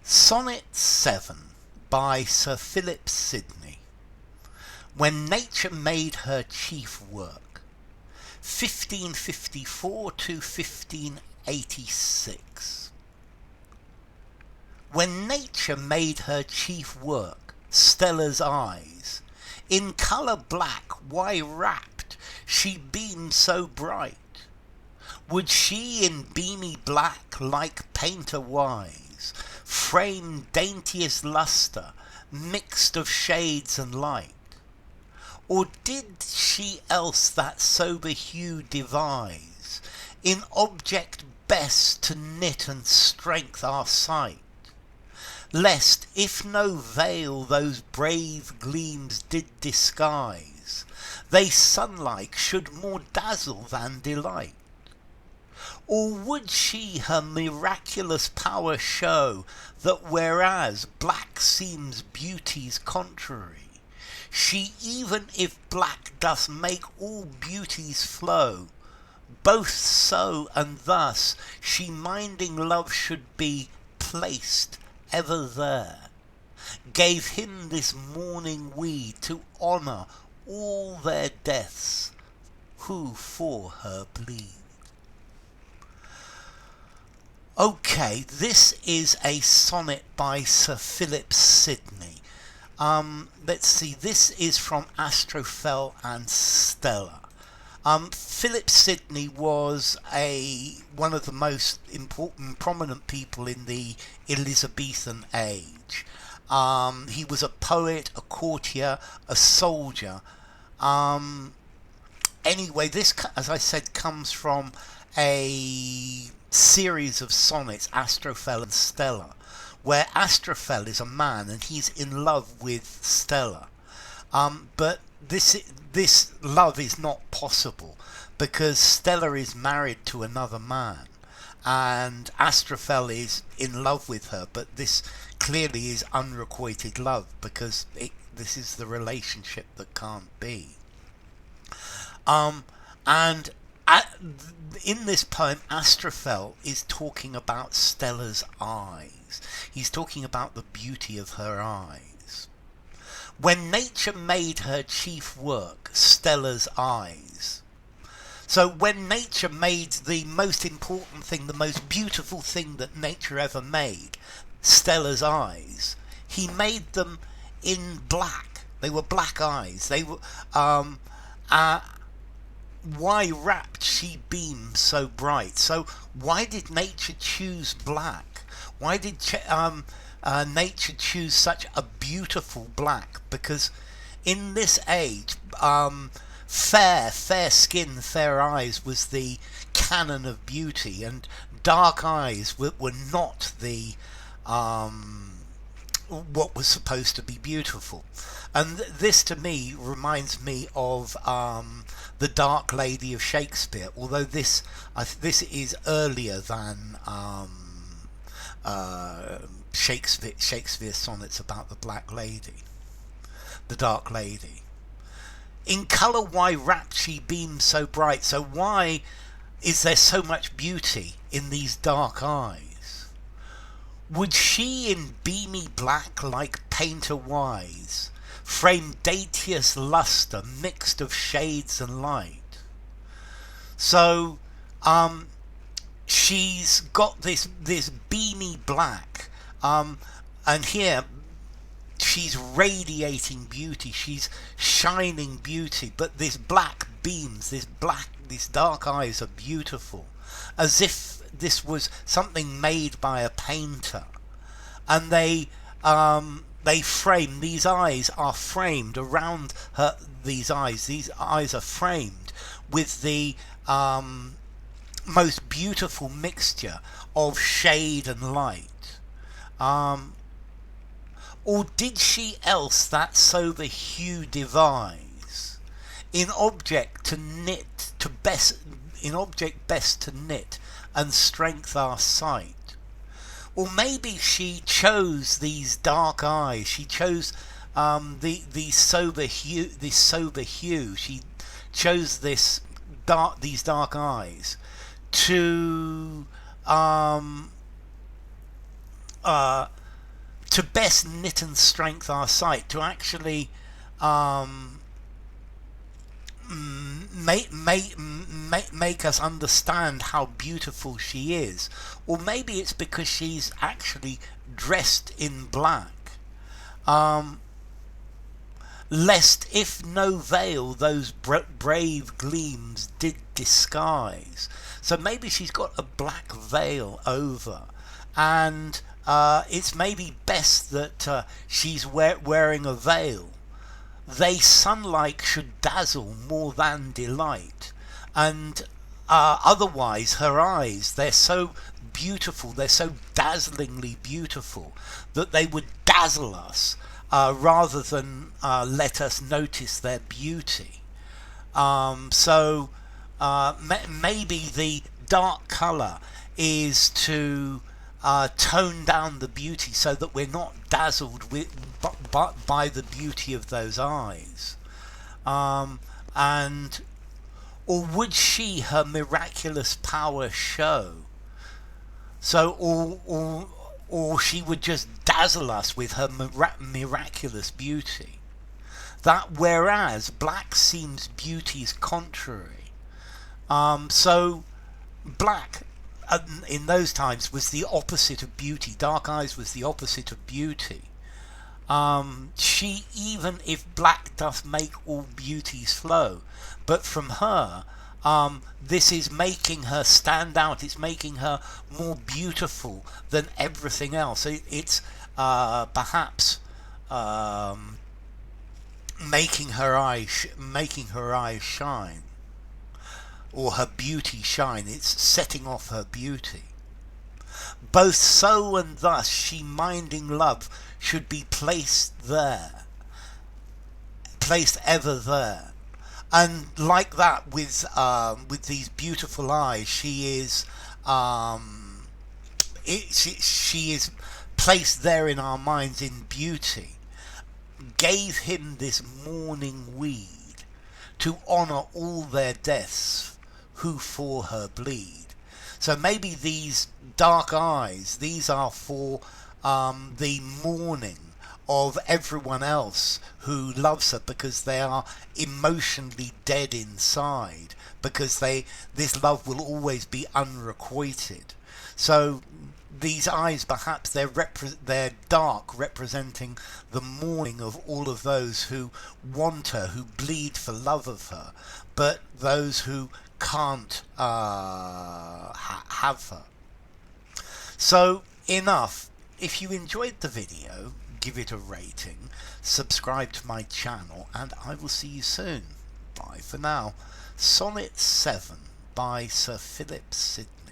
Sonnet 7 by Sir Phillip Sidney. When Nature made her chief work, 1554 to 1586. When Nature made her chief work, Stella's eyes, in colour black, why wrapp'd, she beamed so bright. Would she in beamy black, like painter wise, frame daintiest lustre, mixed of shades and light? Or did she else that sober hue devise, in object best to knit and strength our sight? Lest, if no veil those brave gleams did disguise, they sunlike should more dazzle than delight. Or would she her miraculous power show, that whereas black seems beauty's contrary, she even if black doth make all beauties flow, both so and thus she minding love should be placed ever there, gave him this mourning weed to honour all their deaths who for her bleed. Okay, this is a sonnet by Sir Phillip Sidney. Let's see, this is from Astrophel and Stella. Phillip Sidney was one of the most important, prominent people in the Elizabethan age. He was a poet, a courtier, a soldier. Anyway, this, as I said, comes from a series of sonnets, Astrophel and Stella, where Astrophel is a man and he's in love with Stella. But this love is not possible because Stella is married to another man and Astrophel is in love with her, but this clearly is unrequited love because this is the relationship that can't be. And in this poem, Astrophel is talking about Stella's eyes. He's talking about the beauty of her eyes. When nature made her chief work, Stella's eyes. So when nature made the most important thing, the most beautiful thing that nature ever made, Stella's eyes, he made them in black. They were black eyes. They were why wrapp'd she beam so bright? So why did nature choose black? Why did nature choose such a beautiful black? Because in this age, fair skin, fair eyes was the canon of beauty, and dark eyes were not the what was supposed to be beautiful. And this to me reminds me of the Dark Lady of Shakespeare, although this is earlier than Shakespeare's sonnets about the Black Lady, the Dark Lady. In colour why wrapp'd she beams so bright? So why is there so much beauty in these dark eyes? Would she in beamy black, like painter wise, frame daintiest lustre, mixed of shades and light? So she's got this beamy black, and here she's radiating beauty, she's shining beauty, but this black beams, these dark eyes are beautiful, as if this was something made by a painter. And these eyes are framed around her. These eyes are framed with the most beautiful mixture of shade and light. Or did she else that sober hue devise, in object best to knit and strength our sight? Or maybe she chose these dark eyes. She chose the sober hue. This sober hue. She chose these dark eyes to to best knit and strength our sight, to actually make us understand how beautiful she is. Or maybe it's because she's actually dressed in black, lest if no veil those brave gleams did disguise. So maybe she's got a black veil over, and it's maybe best that she's wearing a veil. They sunlight should dazzle more than delight, and otherwise her eyes, they're so beautiful, they're so dazzlingly beautiful, that they would dazzle us rather than let us notice their beauty. So maybe the dark colour is to tone down the beauty, so that we're not dazzled by the beauty of those eyes. And or would she her miraculous power show? So or she would just dazzle us with her miraculous beauty. That whereas black seems beauty's contrary. So black in those times was the opposite of beauty. Dark eyes was the opposite of beauty. She, even if black doth make all beauties flow, but from her, this is making her stand out. It's making her more beautiful than everything else. It's perhaps making her eyes shine, or her beauty shine. It's setting off her beauty. Both so and thus she minding love should be placed there, placed ever there. And like that, with these beautiful eyes, she is she is placed there in our minds in beauty. Gave him this mourning weed to honour all their deaths who for her bleed. So maybe these dark eyes, these are for the mourning of everyone else who loves her, because they are emotionally dead inside, because this love will always be unrequited. So these eyes, perhaps they're dark, representing the mourning of all of those who want her, who bleed for love of her, but those who can't have her. So enough. If you enjoyed the video, give it a rating, subscribe to my channel, and I will see you soon. Bye for now. Sonnet 7 by Sir Phillip Sidney.